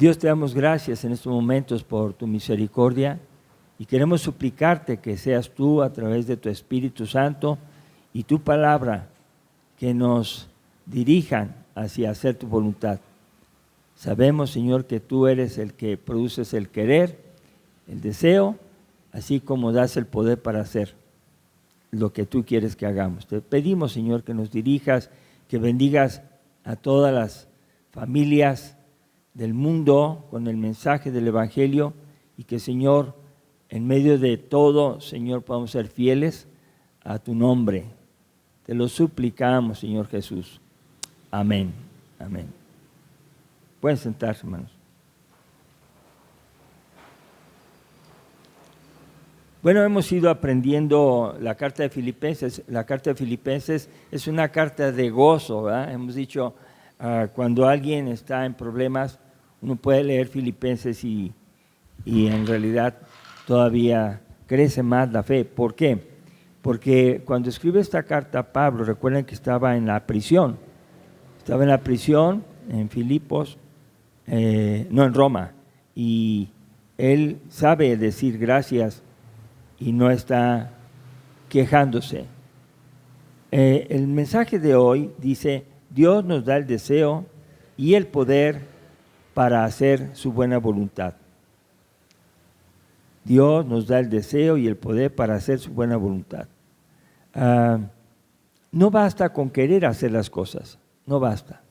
Dios, te damos gracias en estos momentos por tu misericordia y queremos suplicarte que seas tú a través de tu Espíritu Santo y tu palabra que nos dirijan hacia hacer tu voluntad. Sabemos, Señor, que tú eres el que produces el querer, el deseo, así como das el poder para hacer lo que tú quieres que hagamos. Te pedimos, Señor, que nos dirijas, que bendigas a todas las familias del mundo con el mensaje del Evangelio y que, Señor, en medio de todo, Señor, podamos ser fieles a tu nombre. Te lo suplicamos, Señor Jesús. Amén. Amén. Pueden sentarse, hermanos. Bueno, hemos ido aprendiendo la carta de Filipenses. La carta de Filipenses es una carta de gozo, ¿verdad? Hemos dicho, cuando alguien está en problemas, uno puede leer Filipenses y en realidad todavía crece más la fe. ¿Por qué? Porque cuando escribe esta carta, Pablo, recuerden que estaba en la prisión. Estaba en la prisión, en Filipos, no, en Roma. Y él sabe decir gracias y no está quejándose. El mensaje de hoy dice, Dios nos da el deseo y el poder para hacer su buena voluntad. Dios nos da el deseo y el poder para hacer su buena voluntad. No basta con querer hacer las cosas, no basta.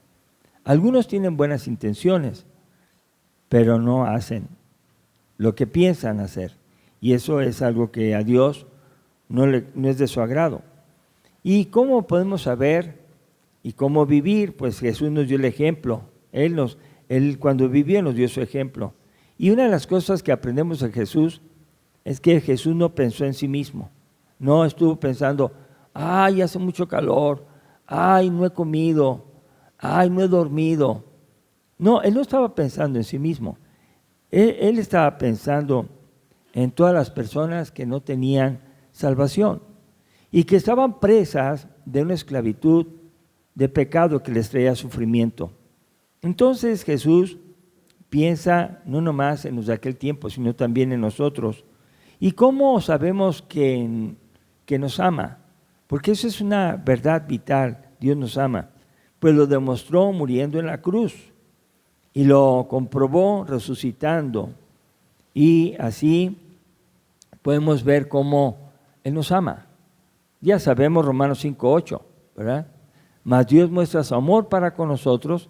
Algunos tienen buenas intenciones, pero no hacen lo que piensan hacer. Y eso es algo que a Dios no es de su agrado. ¿Y cómo podemos saber y cómo vivir? Pues Jesús nos dio el ejemplo. Él cuando vivió nos dio su ejemplo. Y una de las cosas que aprendemos de Jesús es que Jesús no pensó en sí mismo. No estuvo pensando, ay, hace mucho calor, ay, no he comido, ay, no he dormido. No, Él no estaba pensando en sí mismo. Él estaba pensando en todas las personas que no tenían salvación y que estaban presas de una esclavitud de pecado que les traía sufrimiento. Entonces Jesús piensa no nomás en los de aquel tiempo, sino también en nosotros. ¿Y cómo sabemos que nos ama? Porque eso es una verdad vital, Dios nos ama. Pues lo demostró muriendo en la cruz y lo comprobó resucitando. Y así podemos ver cómo Él nos ama. Ya sabemos Romanos 5:8, ¿verdad? Mas Dios muestra su amor para con nosotros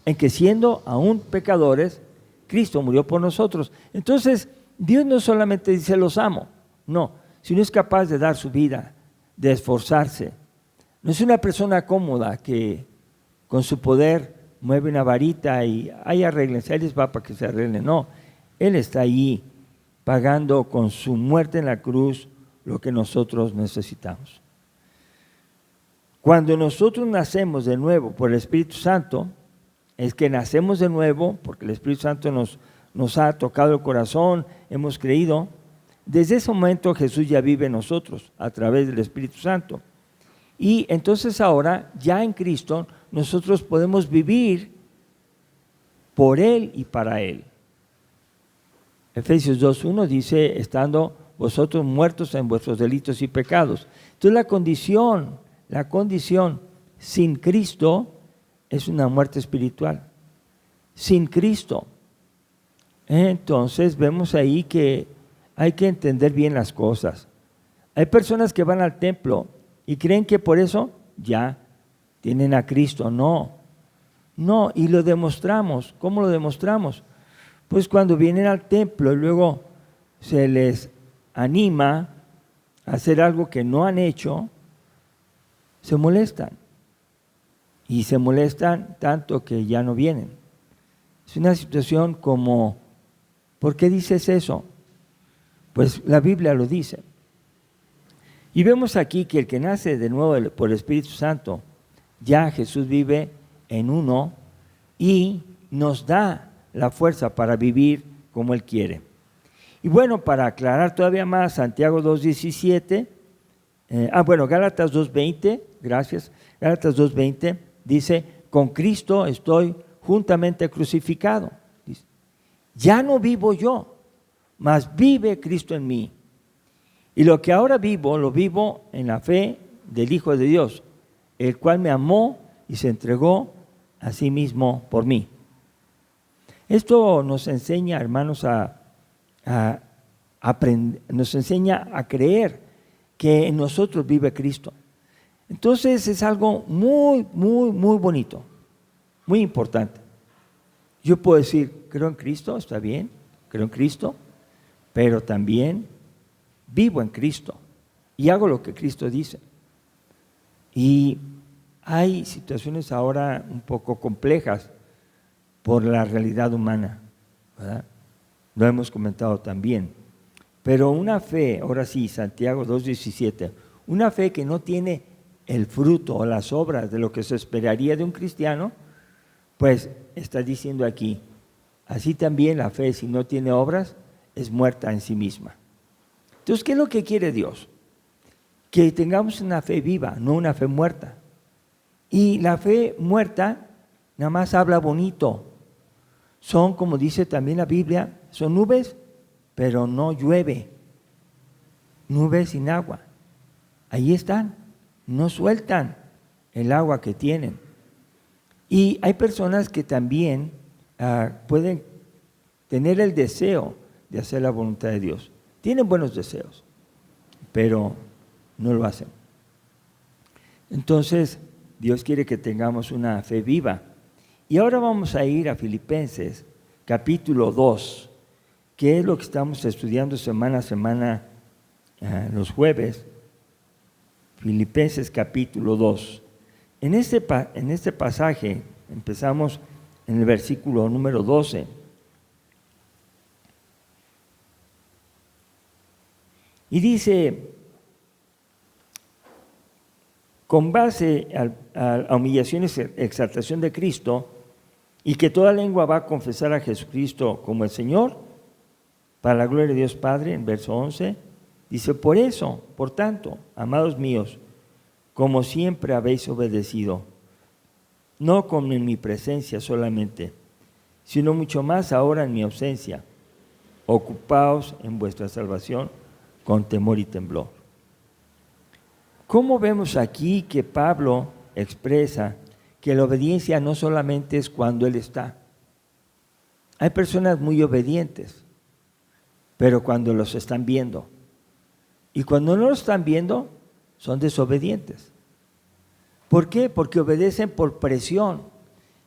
en que siendo aún pecadores, Cristo murió por nosotros. Entonces, Dios no solamente dice los amo, no, sino es capaz de dar su vida, de esforzarse. No es una persona cómoda que con su poder mueve una varita y ahí arreglense, ahí les va para que se arreglen. No, Él está allí pagando con su muerte en la cruz lo que nosotros necesitamos. Cuando nosotros nacemos de nuevo por el Espíritu Santo, es que nacemos de nuevo porque el Espíritu Santo nos ha tocado el corazón, hemos creído. Desde ese momento Jesús ya vive en nosotros a través del Espíritu Santo. Y entonces ahora, ya en Cristo, nosotros podemos vivir por Él y para Él. Efesios 2:1 dice, estando vosotros muertos en vuestros delitos y pecados. Entonces la condición sin Cristo es una muerte espiritual. Sin Cristo. Entonces vemos ahí que hay que entender bien las cosas. Hay personas que van al templo y creen que por eso ya tienen a Cristo. No, y lo demostramos. ¿Cómo lo demostramos? Pues cuando vienen al templo y luego se les anima a hacer algo que no han hecho, se molestan. Y se molestan tanto que ya no vienen. Es una situación como, ¿por qué dices eso? Pues la Biblia lo dice. Y vemos aquí que el que nace de nuevo por el Espíritu Santo, ya Jesús vive en uno y nos da la fuerza para vivir como Él quiere. Y bueno, para aclarar todavía más, Santiago 2:17, Gálatas 2:20, gracias, Gálatas 2:20 dice, con Cristo estoy juntamente crucificado, Ya no vivo yo, mas vive Cristo en mí. Y lo que ahora vivo, lo vivo en la fe del Hijo de Dios, el cual me amó y se entregó a sí mismo por mí. Esto nos enseña, hermanos, a aprender, nos enseña a creer que en nosotros vive Cristo. Entonces es algo muy, muy, muy bonito, muy importante. Yo puedo decir, creo en Cristo, está bien, creo en Cristo, pero también vivo en Cristo y hago lo que Cristo dice. Y hay situaciones ahora un poco complejas por la realidad humana, ¿verdad? Lo hemos comentado también. Pero una fe, ahora sí, Santiago 2:17, una fe que no tiene el fruto o las obras de lo que se esperaría de un cristiano, pues está diciendo aquí, así también la fe, si no tiene obras, es muerta en sí misma. Entonces, ¿qué es lo que quiere Dios? Que tengamos una fe viva, no una fe muerta. Y la fe muerta nada más habla bonito. Son, como dice también la Biblia, son nubes, pero no llueve. Nubes sin agua. Ahí están, no sueltan el agua que tienen. Y hay personas que también pueden tener el deseo de hacer la voluntad de Dios. Tienen buenos deseos, pero no lo hacen. Entonces, Dios quiere que tengamos una fe viva. Y ahora vamos a ir a Filipenses, capítulo 2, que es lo que estamos estudiando semana a semana los jueves. Filipenses, capítulo 2. En este pasaje empezamos en el versículo número 12. Y dice, con base a humillación y exaltación de Cristo, y que toda lengua va a confesar a Jesucristo como el Señor, para la gloria de Dios Padre, en verso 11, dice, por eso, por tanto, amados míos, como siempre habéis obedecido, no como en mi presencia solamente, sino mucho más ahora en mi ausencia, ocupaos en vuestra salvación con temor y temblor. ¿Cómo vemos aquí que Pablo expresa que la obediencia no solamente es cuando Él está? Hay personas muy obedientes, pero cuando los están viendo. Y cuando no los están viendo, son desobedientes. ¿Por qué? Porque obedecen por presión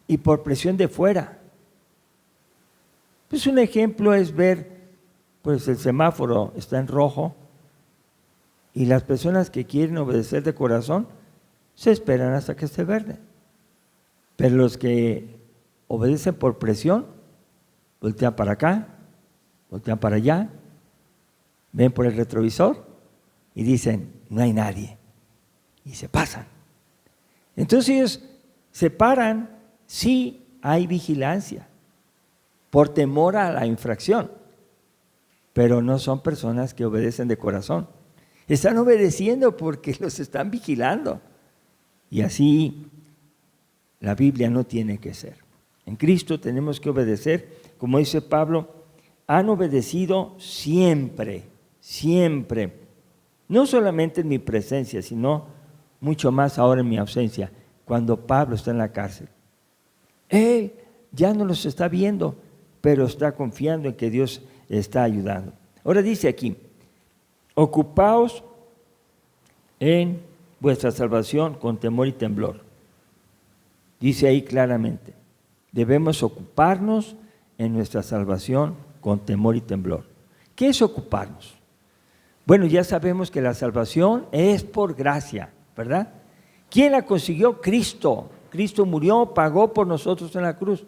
y por presión de fuera. Pues un ejemplo es ver, pues el semáforo está en rojo y las personas que quieren obedecer de corazón se esperan hasta que esté verde. Pero los que obedecen por presión, voltean para acá, voltean para allá, ven por el retrovisor y dicen, no hay nadie, y se pasan. Entonces ellos se paran si hay vigilancia, por temor a la infracción, pero no son personas que obedecen de corazón. Están obedeciendo porque los están vigilando. Y así la Biblia no tiene que ser. En Cristo tenemos que obedecer, como dice Pablo, han obedecido siempre, siempre. No solamente en mi presencia, sino mucho más ahora en mi ausencia, cuando Pablo está en la cárcel. Él ya no los está viendo, pero está confiando en que Dios está ayudando. Ahora dice aquí, ocupaos en vuestra salvación con temor y temblor. Dice ahí claramente, debemos ocuparnos en nuestra salvación con temor y temblor. ¿Qué es ocuparnos? Bueno, ya sabemos que la salvación es por gracia, ¿verdad? ¿Quién la consiguió? Cristo. Cristo murió, pagó por nosotros en la cruz.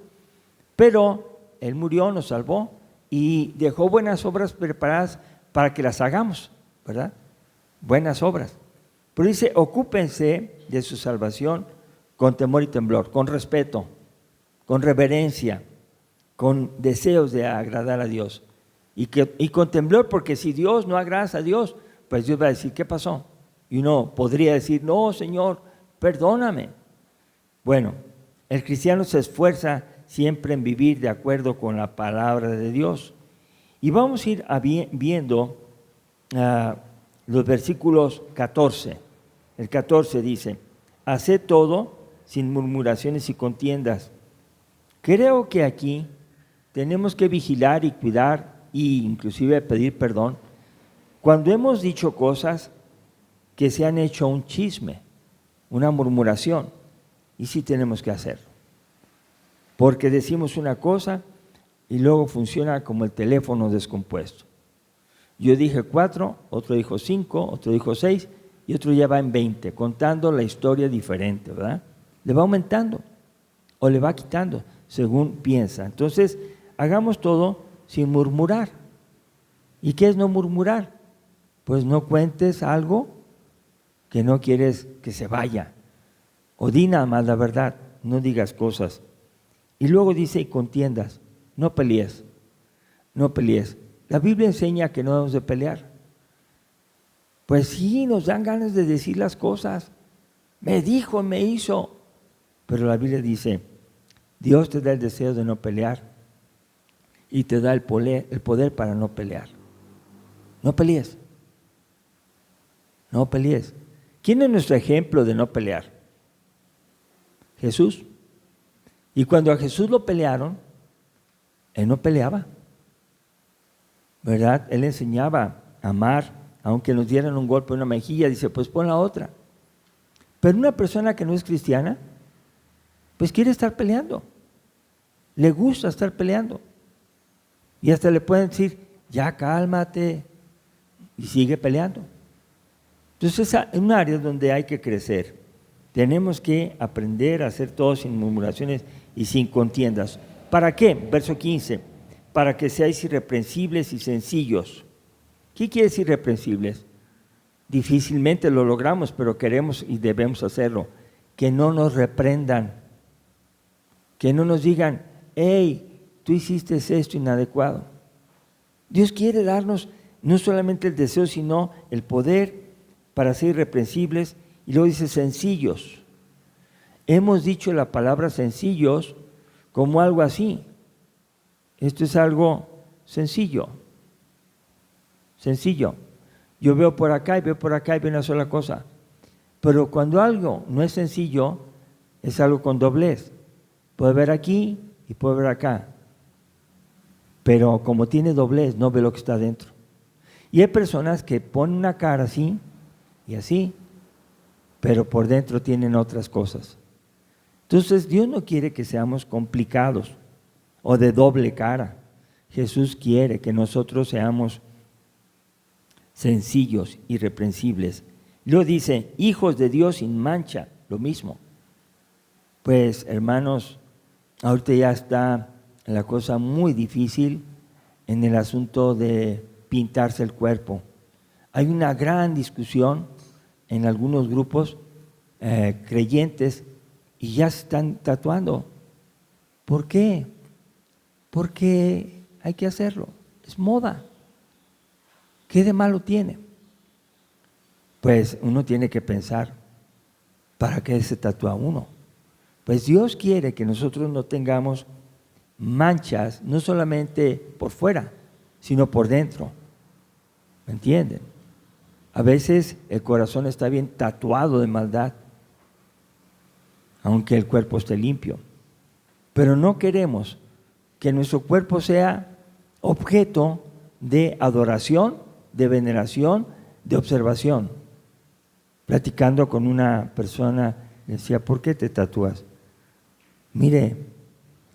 Pero Él murió, nos salvó y dejó buenas obras preparadas para que las hagamos, ¿verdad? Buenas obras. Pero dice, ocúpense de su salvación con temor y temblor, con respeto, con reverencia, con deseos de agradar a Dios. Y con temblor, porque si Dios no agrada a Dios, pues Dios va a decir, ¿qué pasó? Y uno podría decir, no, Señor, perdóname. Bueno, el cristiano se esfuerza siempre en vivir de acuerdo con la palabra de Dios. Y vamos a ir viendo los versículos 14. El 14 dice: haced todo sin murmuraciones y contiendas. Creo que aquí tenemos que vigilar y cuidar e inclusive pedir perdón cuando hemos dicho cosas que se han hecho un chisme, una murmuración, y sí tenemos que hacerlo. Porque decimos una cosa y luego funciona como el teléfono descompuesto. Yo dije 4, otro dijo 5, otro dijo 6 y otro ya va en 20, contando la historia diferente, ¿verdad? Le va aumentando o le va quitando según piensa. Entonces, hagamos todo sin murmurar. ¿Y qué es no murmurar? Pues no cuentes algo que no quieres que se vaya. O di nada más la verdad, no digas cosas. Y luego dice, y contiendas, no pelees, no pelees. La Biblia enseña que no debemos de pelear. Pues sí, nos dan ganas de decir las cosas. Me dijo, me hizo. Pero la Biblia dice, Dios te da el deseo de no pelear y te da el poder para no pelear. No pelees. No pelees. ¿Quién es nuestro ejemplo de no pelear? Jesús. Y cuando a Jesús lo pelearon, Él no peleaba, ¿verdad? Él enseñaba a amar, aunque nos dieran un golpe en una mejilla, dice, pues pon la otra. Pero una persona que no es cristiana, pues quiere estar peleando, le gusta estar peleando. Y hasta le pueden decir, ya cálmate, y sigue peleando. Entonces es un área donde hay que crecer. Tenemos que aprender a hacer todo sin murmuraciones y sin contiendas. ¿Para qué? Verso 15. Para que seáis irreprensibles y sencillos. ¿Qué quiere decir irreprensibles? Difícilmente lo logramos, pero queremos y debemos hacerlo. Que no nos reprendan. Que no nos digan, hey, tú hiciste esto inadecuado. Dios quiere darnos no solamente el deseo, sino el poder para ser irreprensibles. Y luego dice sencillos. Hemos dicho la palabra sencillos como algo así. Esto es algo sencillo. Sencillo. Yo veo por acá y veo por acá y veo una sola cosa. Pero cuando algo no es sencillo, es algo con doblez. Puede ver aquí y puede ver acá. Pero como tiene doblez, no ve lo que está dentro. Y hay personas que ponen una cara así y así, pero por dentro tienen otras cosas. Entonces Dios no quiere que seamos complicados o de doble cara. Jesús quiere que nosotros seamos sencillos, irreprensibles. Luego dice, hijos de Dios sin mancha, lo mismo. Pues hermanos, ahorita ya está la cosa muy difícil en el asunto de pintarse el cuerpo. Hay una gran discusión en algunos grupos creyentes y ya se están tatuando. ¿Por qué? Porque hay que hacerlo. Es moda. ¿Qué de malo tiene? Pues uno tiene que pensar, ¿para qué se tatúa uno? Pues Dios quiere que nosotros no tengamos manchas, no solamente por fuera, sino por dentro. ¿Me entienden? A veces el corazón está bien tatuado de maldad, aunque el cuerpo esté limpio. Pero no queremos que nuestro cuerpo sea objeto de adoración, de veneración, de observación. Platicando con una persona, le decía, ¿por qué te tatúas? Mire,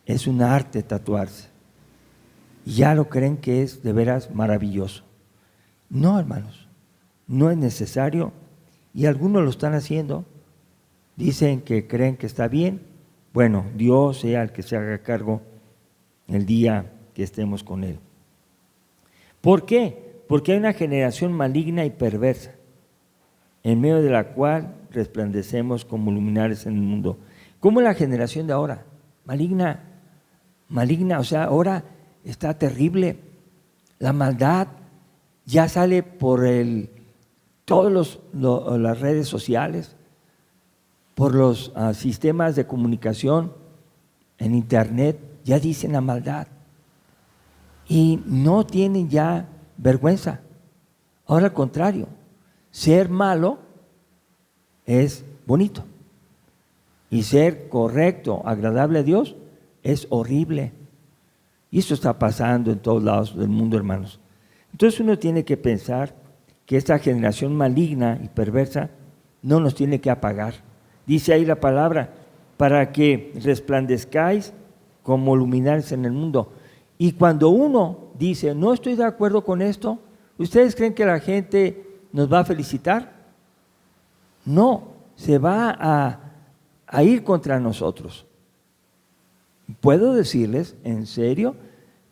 es un arte tatuarse. Y ya lo creen que es de veras maravilloso. No, hermanos, no es necesario. Y algunos lo están haciendo. Dicen que creen que está bien. Bueno, Dios sea el que se haga cargo el día que estemos con Él. ¿Por qué? Porque hay una generación maligna y perversa, en medio de la cual resplandecemos como luminares en el mundo. ¿Cómo es la generación de ahora? Maligna, o sea, ahora está terrible. La maldad ya sale por todas las redes sociales, por los sistemas de comunicación, en internet ya dicen la maldad y no tienen ya vergüenza. Ahora al contrario, ser malo es bonito y ser correcto, agradable a Dios es horrible. Y eso está pasando en todos lados del mundo, hermanos. Entonces uno tiene que pensar que esta generación maligna y perversa no nos tiene que apagar. Dice ahí la palabra, para que resplandezcáis como luminares en el mundo. Y cuando uno dice, no estoy de acuerdo con esto, ¿ustedes creen que la gente nos va a felicitar? No, se va a ir contra nosotros. Puedo decirles, en serio,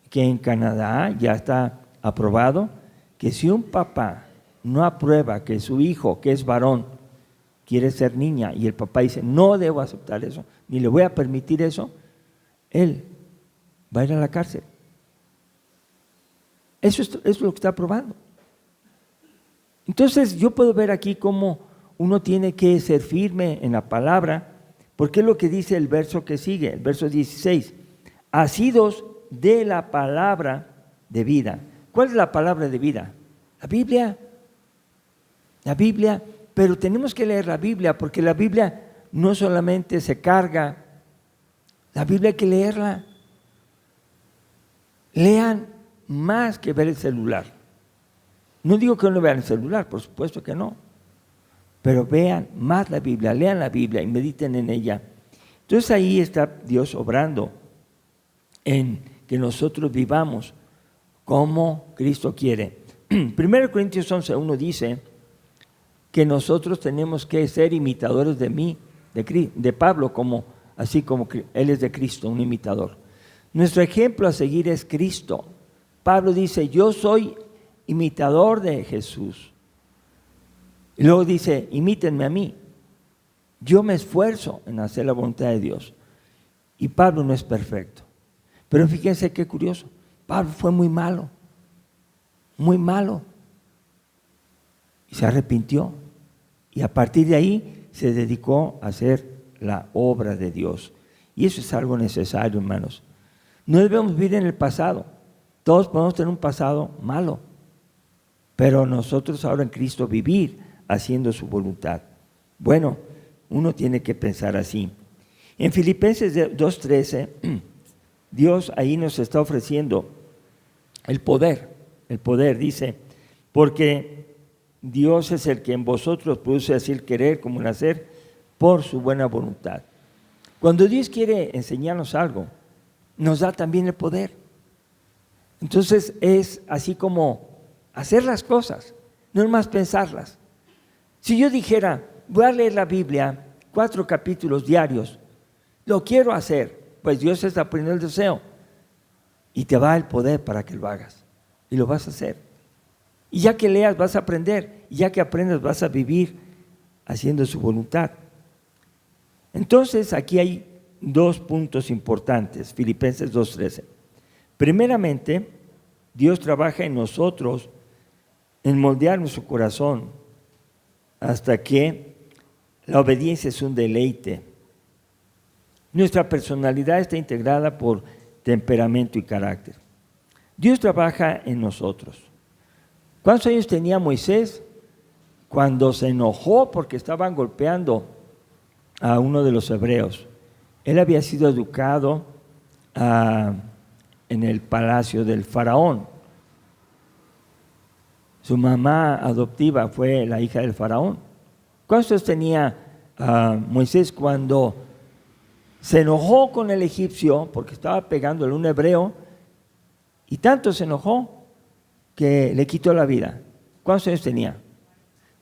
que en Canadá ya está aprobado que si un papá no aprueba que su hijo, que es varón, quiere ser niña y el papá dice, no debo aceptar eso, ni le voy a permitir eso, él va a ir a la cárcel. Eso es lo que está aprobando. Entonces yo puedo ver aquí cómo uno tiene que ser firme en la palabra, porque es lo que dice el verso que sigue, el verso 16, asidos de la palabra de vida. ¿Cuál es la palabra de vida? La Biblia. La Biblia, pero tenemos que leer la Biblia, porque la Biblia no solamente se carga, la Biblia hay que leerla. Lean más que ver el celular. No digo que no vean el celular, por supuesto que no, pero vean más la Biblia, lean la Biblia y mediten en ella. Entonces ahí está Dios obrando en que nosotros vivamos como Cristo quiere. 1 Corintios 11:1 dice que nosotros tenemos que ser imitadores de Pablo, así como él es de Cristo, un imitador. Nuestro ejemplo a seguir es Cristo. Pablo dice, yo soy imitador de Jesús. Y luego dice, imítenme a mí. Yo me esfuerzo en hacer la voluntad de Dios. Y Pablo no es perfecto. Pero fíjense qué curioso. Pablo fue muy malo. Muy malo. Y se arrepintió. Y a partir de ahí se dedicó a hacer la obra de Dios. Y eso es algo necesario, hermanos. No debemos vivir en el pasado. Todos podemos tener un pasado malo. Pero nosotros ahora en Cristo vivir haciendo su voluntad. Bueno, uno tiene que pensar así. En Filipenses 2:13, Dios ahí nos está ofreciendo el poder. El poder dice, porque Dios es el que en vosotros produce así el querer como el hacer por su buena voluntad. Cuando Dios quiere enseñarnos algo, nos da también el poder. Entonces es así como hacer las cosas, no es más pensarlas. Si yo dijera, voy a leer la Biblia, 4 capítulos diarios, lo quiero hacer, pues Dios está poniendo el deseo y te va el poder para que lo hagas y lo vas a hacer. Y ya que leas vas a aprender, y ya que aprendas vas a vivir haciendo su voluntad. Entonces aquí hay 2 puntos importantes, Filipenses 2:13. Primeramente, Dios trabaja en nosotros en moldear nuestro corazón hasta que la obediencia es un deleite. Nuestra personalidad está integrada por temperamento y carácter. Dios trabaja en nosotros. ¿Cuántos años tenía Moisés cuando se enojó porque estaban golpeando a uno de los hebreos? Él había sido educado en el palacio del faraón. Su mamá adoptiva fue la hija del faraón. ¿Cuántos años tenía Moisés cuando se enojó con el egipcio porque estaba pegándole a un hebreo y tanto se enojó que le quitó la vida? ¿Cuántos años tenía?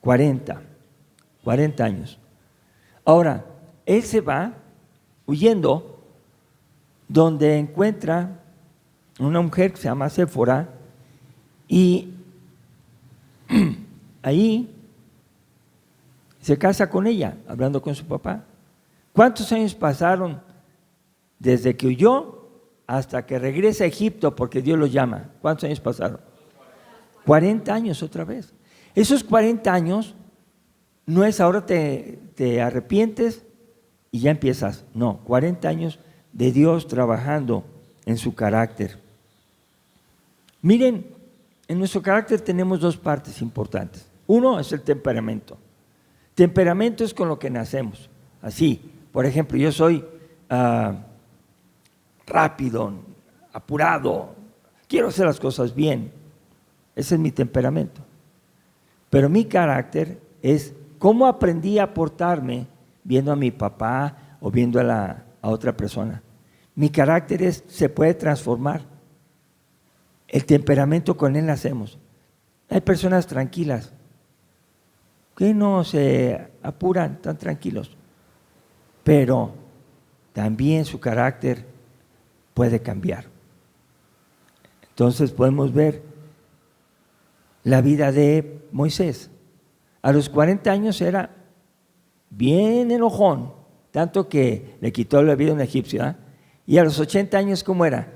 40 años. Ahora, él se va huyendo donde encuentra una mujer que se llama Séfora y ahí se casa con ella, hablando con su papá. ¿Cuántos años pasaron desde que huyó hasta que regresa a Egipto porque Dios lo llama? ¿Cuántos años pasaron? 40 años otra vez. Esos 40 años no es ahora te arrepientes y ya empiezas. No, 40 años de Dios trabajando en su carácter. Miren, en nuestro carácter tenemos dos partes importantes. Uno es el temperamento. Temperamento es con lo que nacemos. Así, por ejemplo, yo soy rápido, apurado, quiero hacer las cosas bien. Ese es mi temperamento. Pero mi carácter es cómo aprendí a portarme viendo a mi papá o viendo a otra persona. Mi carácter se puede transformar. El temperamento con él nacemos. Hay personas tranquilas que no se apuran, tan tranquilos, pero también su carácter puede cambiar. Entonces podemos ver la vida de Moisés. A los 40 años era bien enojón, tanto que le quitó la vida a un egipcio, ¿eh? Y a los 80 años, ¿cómo era?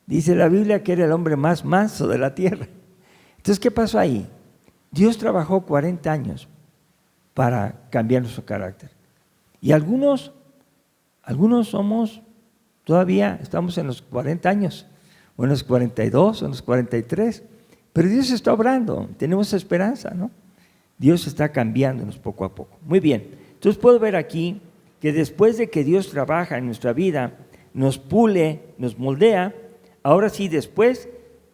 Dice la Biblia que era el hombre más manso de la tierra. Entonces, ¿qué pasó ahí? Dios trabajó 40 años para cambiar nuestro carácter. Y algunos todavía estamos en los 40 años, o en los 42, o en los 43, pero Dios está obrando, tenemos esperanza, ¿no? Dios está cambiándonos poco a poco. Muy bien, entonces puedo ver aquí que después de que Dios trabaja en nuestra vida, nos pule, nos moldea, ahora sí después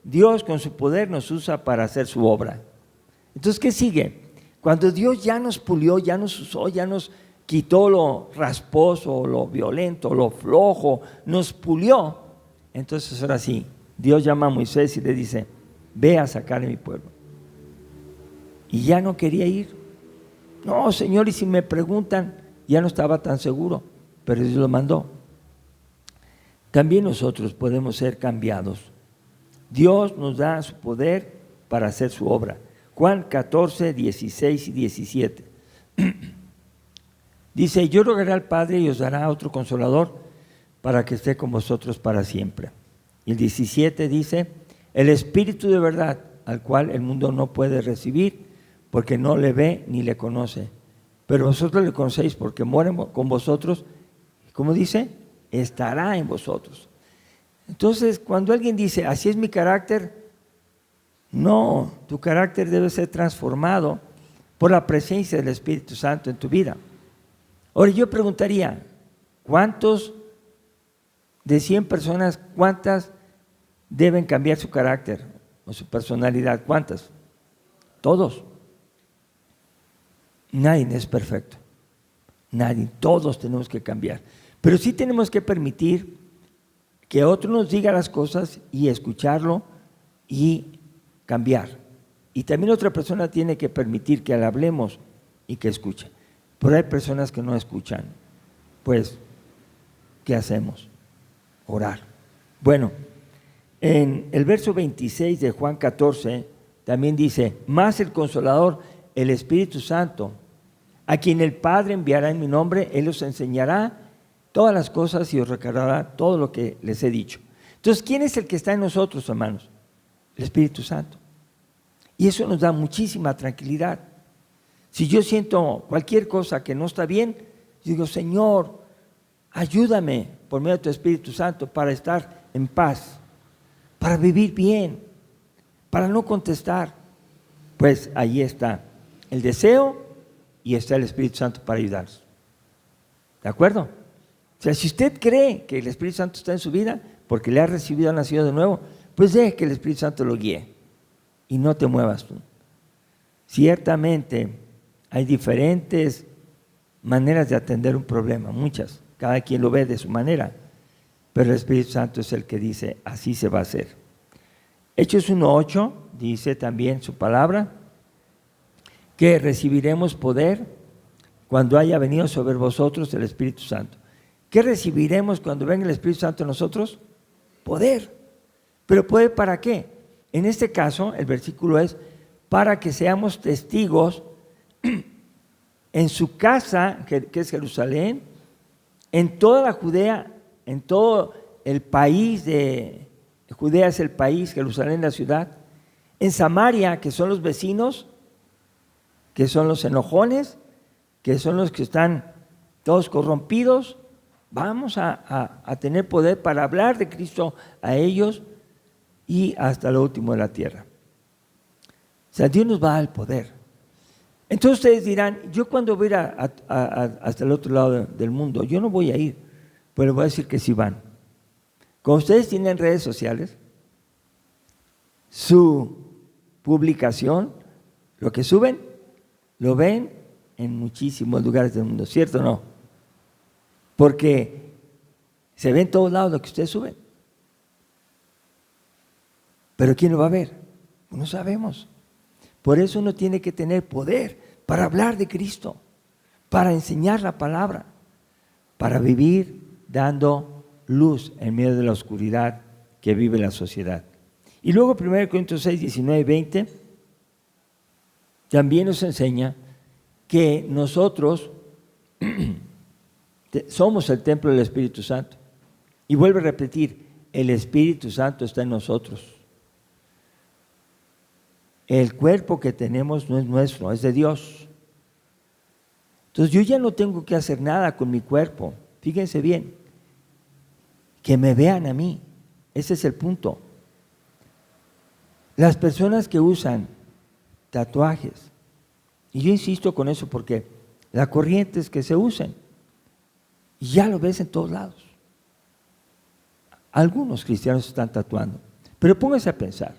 Dios con su poder nos usa para hacer su obra. Entonces, ¿qué sigue? Cuando Dios ya nos pulió, ya nos usó, ya nos quitó lo rasposo, lo violento, lo flojo, nos pulió, entonces ahora sí, Dios llama a Moisés y le dice, ve a sacar a mi pueblo. Y ya no quería ir. No, Señor, y si me preguntan, ya no estaba tan seguro, pero Dios lo mandó. También nosotros podemos ser cambiados. Dios nos da su poder para hacer su obra. Juan 14, 16 y 17. Dice, yo rogaré al Padre y os dará otro consolador para que esté con vosotros para siempre. Y el 17 dice, el Espíritu de verdad, al cual el mundo no puede recibir, porque no le ve ni le conoce. Pero vosotros le conocéis porque mora con vosotros, ¿cómo dice? Estará en vosotros. Entonces, cuando alguien dice, así es mi carácter, no, tu carácter debe ser transformado por la presencia del Espíritu Santo en tu vida. Ahora yo preguntaría, ¿cuántos de 100 personas, cuántas deben cambiar su carácter o su personalidad? ¿Cuántas? Todos. Nadie es perfecto. Nadie, todos tenemos que cambiar. Pero sí tenemos que permitir que otro nos diga las cosas y escucharlo y cambiar. Y también otra persona tiene que permitir que le hablemos y que escuche. Pero hay personas que no escuchan. Pues, ¿qué hacemos? Orar. Bueno, en el verso 26 de Juan 14 también dice, más el Consolador, el Espíritu Santo, a quien el Padre enviará en mi nombre, Él os enseñará todas las cosas y os recordará todo lo que les he dicho. Entonces, ¿quién es el que está en nosotros, hermanos? El Espíritu Santo. Y eso nos da muchísima tranquilidad. Si yo siento cualquier cosa que no está bien, yo digo, Señor, ayúdame por medio de tu Espíritu Santo para estar en paz, para vivir bien, para no contestar. Pues ahí está el deseo y está el Espíritu Santo para ayudarnos. ¿De acuerdo? O sea, si usted cree que el Espíritu Santo está en su vida porque le ha recibido, ha nacido de nuevo, pues deje que el Espíritu Santo lo guíe y no te muevas tú. Ciertamente hay diferentes maneras de atender un problema, muchas, cada quien lo ve de su manera, pero el Espíritu Santo es el que dice, así se va a hacer. Hechos 1:8 dice también su palabra, que recibiremos poder cuando haya venido sobre vosotros el Espíritu Santo. ¿Qué recibiremos cuando venga el Espíritu Santo en nosotros? Poder. ¿Pero poder para qué? En este caso, el versículo es, para que seamos testigos en su casa, que es Jerusalén, en toda la Judea, en todo el país de Judea es el país, Jerusalén la ciudad, en Samaria, que son los vecinos, que son los enojones, que son los que están todos corrompidos, vamos a tener poder para hablar de Cristo a ellos y hasta lo último de la tierra. O sea, Dios nos va a dar el poder. Entonces ustedes dirán, yo cuando voy a ir hasta el otro lado del mundo, yo no voy a ir, pero les voy a decir que sí van. Como ustedes tienen redes sociales, su publicación, lo que suben, lo ven en muchísimos lugares del mundo, ¿cierto o no? Porque se ve en todos lados lo que ustedes suben. Pero ¿quién lo va a ver? No sabemos. Por eso uno tiene que tener poder para hablar de Cristo, para enseñar la palabra, para vivir dando luz en medio de la oscuridad que vive la sociedad. Y luego 1 Corintios 6, 19 y 20 también nos enseña que nosotros somos el templo del Espíritu Santo. Y vuelve a repetir, el Espíritu Santo está en nosotros. El cuerpo que tenemos no es nuestro, es de Dios. Entonces yo ya no tengo que hacer nada con mi cuerpo. Fíjense bien, que me vean a mí. Ese es el punto. Las personas que usan tatuajes, y yo insisto con eso porque la corriente es que se usen, y ya lo ves en todos lados. Algunos cristianos están tatuando, pero pónganse a pensar,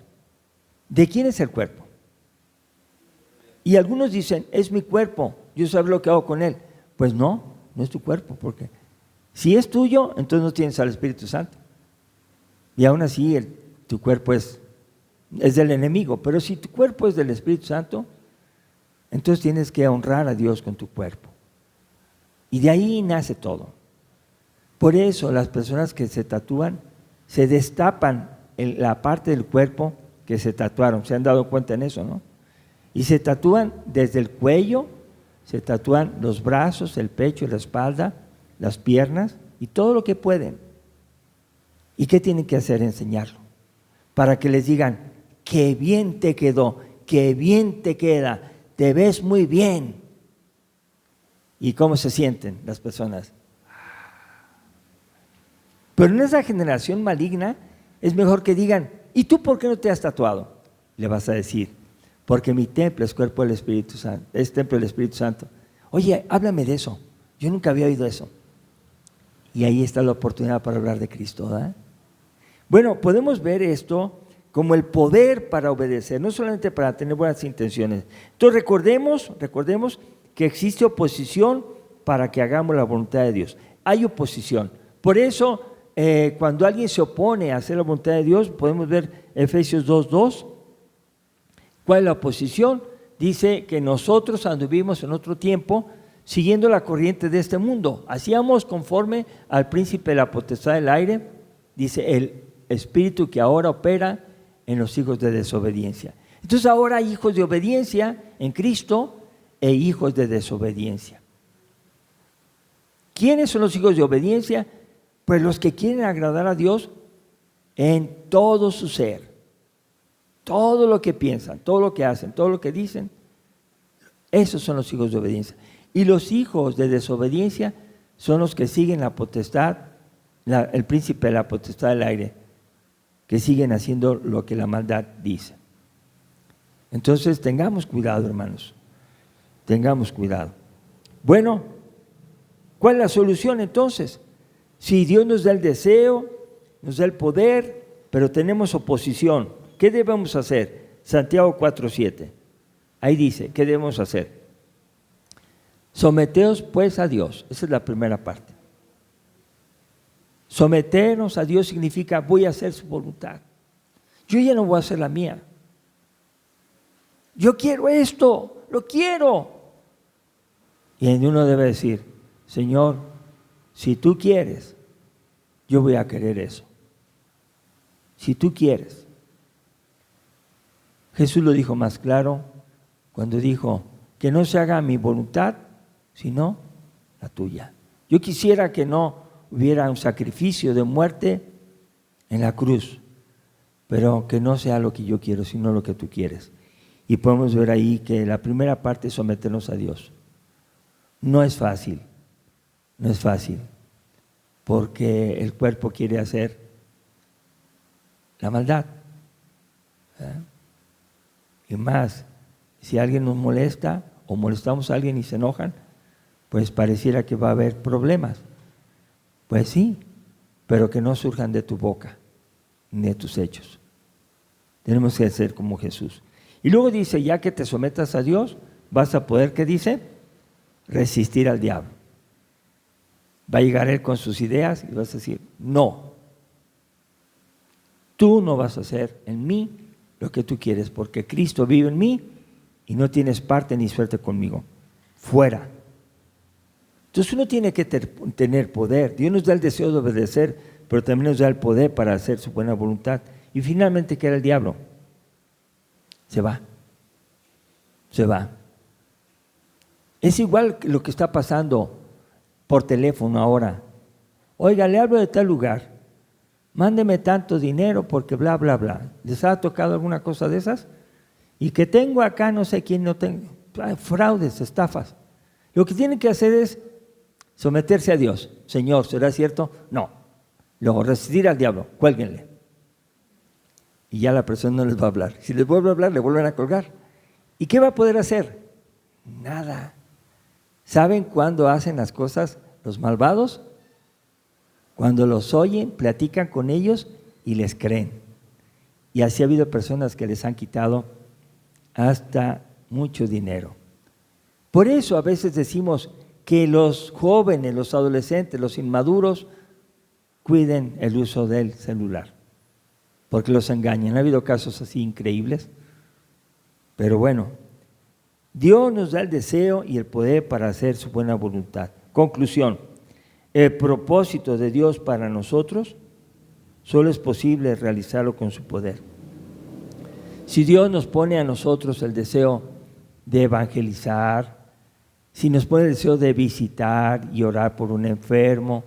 ¿de quién es el cuerpo? Y algunos dicen, es mi cuerpo, yo sé lo que hago con él. Pues no, no es tu cuerpo, porque si es tuyo, entonces no tienes al Espíritu Santo. Y aún así tu cuerpo es del enemigo, pero si tu cuerpo es del Espíritu Santo, entonces tienes que honrar a Dios con tu cuerpo. Y de ahí nace todo. Por eso las personas que se tatúan, se destapan en la parte del cuerpo que se tatuaron. ¿Se han dado cuenta en eso, no? Y se tatúan desde el cuello, se tatúan los brazos, el pecho, la espalda, las piernas y todo lo que pueden. ¿Y qué tienen que hacer? Enseñarlo. Para que les digan, qué bien te quedó, qué bien te queda, te ves muy bien. ¿Y cómo se sienten las personas? Pero en esa generación maligna es mejor que digan, ¿y tú por qué no te has tatuado? Le vas a decir, porque mi templo es cuerpo del Espíritu Santo, es templo del Espíritu Santo. Oye, háblame de eso, yo nunca había oído eso. Y ahí está la oportunidad para hablar de Cristo, ¿verdad? Bueno, podemos ver esto como el poder para obedecer, no solamente para tener buenas intenciones. Entonces recordemos que existe oposición para que hagamos la voluntad de Dios. Hay oposición. Por eso, cuando alguien se opone a hacer la voluntad de Dios, podemos ver Efesios 2:2. ¿Cuál es la oposición? Dice que nosotros anduvimos en otro tiempo siguiendo la corriente de este mundo. Hacíamos conforme al príncipe de la potestad del aire, dice el espíritu que ahora opera en los hijos de desobediencia. Entonces ahora hay hijos de obediencia en Cristo e hijos de desobediencia. ¿Quiénes son los hijos de obediencia? Pues los que quieren agradar a Dios en todo su ser. Todo lo que piensan, todo lo que hacen, todo lo que dicen, esos son los hijos de obediencia. Y los hijos de desobediencia son los que siguen la potestad, el príncipe de la potestad del aire, que siguen haciendo lo que la maldad dice. Entonces tengamos cuidado, hermanos, tengamos cuidado. Bueno, ¿cuál es la solución entonces? Si Dios nos da el deseo, nos da el poder, pero tenemos oposición, ¿qué debemos hacer? Santiago 4:7. Ahí dice, ¿qué debemos hacer? Someteos pues a Dios. Esa es la primera parte. Someternos a Dios significa voy a hacer su voluntad. Yo ya no voy a hacer la mía. Yo quiero esto, lo quiero. Y uno debe decir, Señor, si tú quieres, yo voy a querer eso. Si tú quieres. Jesús lo dijo más claro cuando dijo que no se haga mi voluntad, sino la tuya. Yo quisiera que no hubiera un sacrificio de muerte en la cruz, pero que no sea lo que yo quiero, sino lo que tú quieres. Y podemos ver ahí que la primera parte es someternos a Dios. No es fácil, no es fácil. porque el cuerpo quiere hacer la maldad. Y más, si alguien nos molesta o molestamos a alguien y se enojan, pues pareciera que va a haber problemas. Pues sí, pero que no surjan de tu boca ni de tus hechos. Tenemos que ser como Jesús. Y luego dice, ya que te sometas a Dios, vas a poder, ¿qué dice? Resistir al diablo. Va a llegar él con sus ideas y vas a decir, no, tú no vas a hacer en mí lo que tú quieres, porque Cristo vive en mí y no tienes parte ni suerte conmigo. Fuera. Entonces uno tiene que tener poder. Dios nos da el deseo de obedecer, pero también nos da el poder para hacer su buena voluntad. Y finalmente, ¿qué era el diablo? Se va. Se va. Es igual que lo que está pasando por teléfono ahora. Oiga, le hablo de tal lugar. Mándeme tanto dinero porque bla, bla, bla. ¿Les ha tocado alguna cosa de esas? Y que tengo acá no sé quién no tengo. Fraudes, estafas. Lo que tienen que hacer es someterse a Dios. Señor, ¿será cierto? No. Luego, resistir al diablo. Cuélguenle. Y ya la persona no les va a hablar. Si les vuelve a hablar, le vuelven a colgar. ¿Y qué va a poder hacer? Nada. ¿Saben cuándo hacen las cosas los malvados? Cuando los oyen, platican con ellos y les creen. Y así ha habido personas que les han quitado hasta mucho dinero. Por eso a veces decimos que los jóvenes, los adolescentes, los inmaduros, cuiden el uso del celular, porque los engañan. Ha habido casos así increíbles, pero bueno, Dios nos da el deseo y el poder para hacer su buena voluntad. Conclusión, el propósito de Dios para nosotros solo es posible realizarlo con su poder. Si Dios nos pone a nosotros el deseo de evangelizar, si nos pone el deseo de visitar y orar por un enfermo,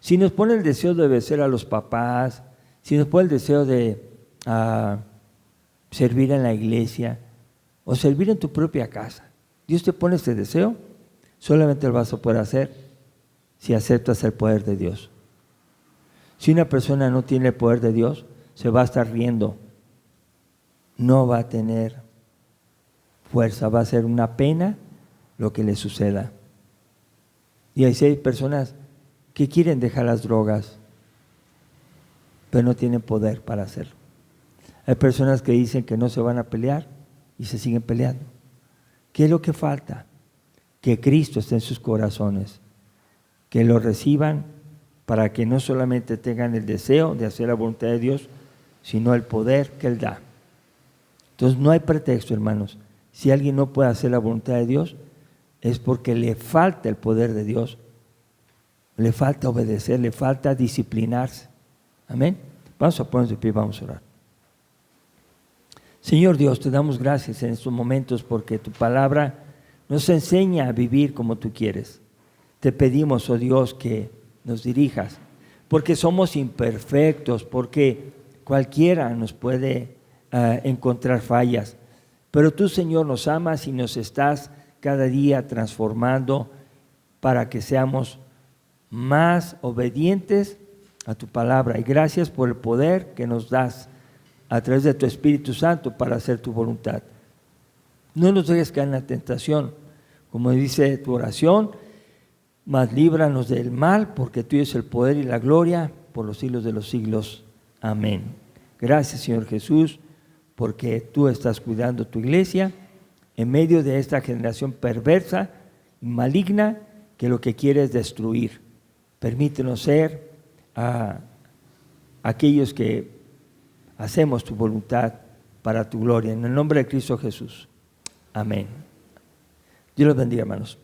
si nos pone el deseo de obedecer a los papás, si nos pone el deseo de servir en la iglesia o servir en tu propia casa, Dios te pone este deseo, solamente lo vas a poder hacer si aceptas el poder de Dios. Si una persona no tiene el poder de Dios, se va a estar riendo, no va a tener fuerza, va a ser una pena lo que le suceda. Y hay personas que quieren dejar las drogas, pero no tienen poder para hacerlo. Hay personas que dicen que no se van a pelear y se siguen peleando. ¿Qué es lo que falta? Que Cristo esté en sus corazones, que lo reciban para que no solamente tengan el deseo de hacer la voluntad de Dios, sino el poder que Él da. Entonces no hay pretexto, hermanos. Si alguien no puede hacer la voluntad de Dios, es porque le falta el poder de Dios, le falta obedecer, le falta disciplinarse. Amén. Vamos a ponernos de pie, vamos a orar. Señor Dios, te damos gracias en estos momentos porque tu palabra nos enseña a vivir como tú quieres. Te pedimos, oh Dios, que nos dirijas, porque somos imperfectos, porque cualquiera nos puede encontrar fallas, pero tú, Señor, nos amas y nos estás cada día transformando para que seamos más obedientes a tu palabra. Y gracias por el poder que nos das a través de tu Espíritu Santo para hacer tu voluntad. No nos dejes caer en la tentación, como dice tu oración, mas líbranos del mal, porque tuyo es el poder y la gloria por los siglos de los siglos. Amén. Gracias, Señor Jesús, porque tú estás cuidando tu iglesia en medio de esta generación perversa y maligna que lo que quiere es destruir. Permítenos ser aquellos que hacemos tu voluntad para tu gloria. En el nombre de Cristo Jesús. Amén. Dios los bendiga, hermanos.